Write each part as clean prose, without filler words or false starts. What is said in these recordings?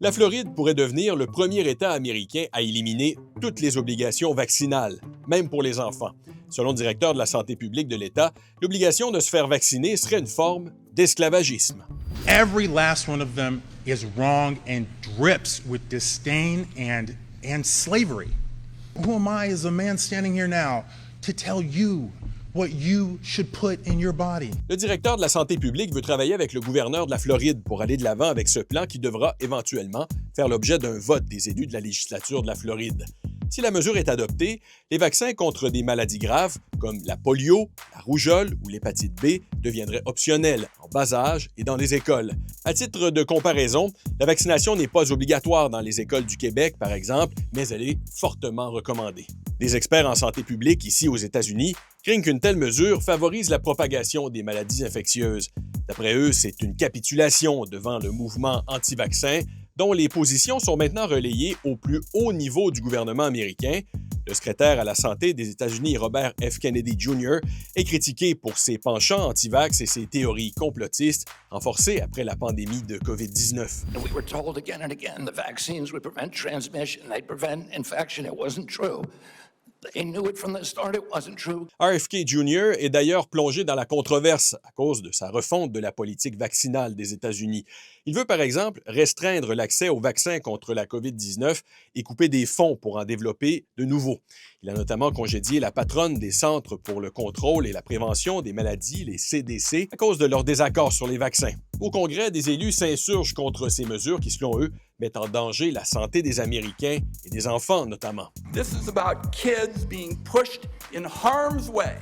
La Floride pourrait devenir le premier État américain à éliminer toutes les obligations vaccinales, même pour les enfants. Selon le directeur de la santé publique de l'État, l'obligation de se faire vacciner serait une forme d'esclavagisme. Every last one of them is wrong and drips with disdain and slavery. Who am I as a man standing here now to tell you what you should put in your body? Le directeur de la santé publique veut travailler avec le gouverneur de la Floride pour aller de l'avant avec ce plan qui devra éventuellement faire l'objet d'un vote des élus de la législature de la Floride. Si la mesure est adoptée, les vaccins contre des maladies graves comme la polio, la rougeole ou l'hépatite B deviendraient optionnels en bas âge et dans les écoles. À titre de comparaison, la vaccination n'est pas obligatoire dans les écoles du Québec, par exemple, mais elle est fortement recommandée. Des experts en santé publique ici aux États-Unis craignent qu'une telle mesure favorise la propagation des maladies infectieuses. D'après eux, c'est une capitulation devant le mouvement anti-vaccin dont les positions sont maintenant relayées au plus haut niveau du gouvernement américain. Le secrétaire à la santé des États-Unis, Robert F. Kennedy Jr., est critiqué pour ses penchants anti-vax et ses théories complotistes renforcées après la pandémie de COVID-19. We were told again and again the vaccines would prevent transmission, they'd prevent infection. It wasn't true. They knew it from the start, it wasn't true. RFK Jr. est d'ailleurs plongé dans la controverse à cause de sa refonte de la politique vaccinale des États-Unis. Il veut par exemple restreindre l'accès aux vaccins contre la COVID-19 et couper des fonds pour en développer de nouveaux. Il a notamment congédié la patronne des Centres pour le contrôle et la prévention des maladies, les CDC, à cause de leur désaccord sur les vaccins. Au Congrès, des élus s'insurgent contre ces mesures qui, selon eux, mettent en danger la santé des Américains et des enfants notamment. This is about kids being pushed in harm's way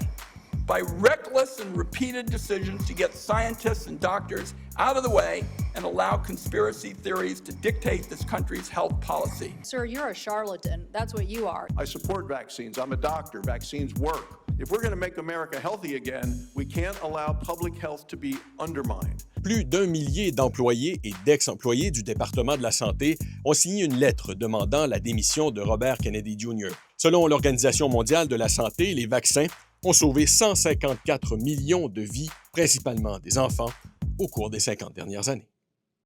by reckless and repeated decisions to get scientists and doctors out of the way and allow conspiracy theories to dictate this country's health policy. Sir, you're a charlatan. That's what you are. I support vaccines. I'm a doctor. Vaccines work. If we're going to make America healthy again, we can't allow public health to be undermined. Plus d'1 millier d'employés et d'ex-employés du département de la Santé ont signé une lettre demandant la démission de Robert Kennedy Jr. Selon l'Organisation mondiale de la santé, les vaccins ont sauvé 154 millions de vies, principalement des enfants, au cours des 50 dernières années.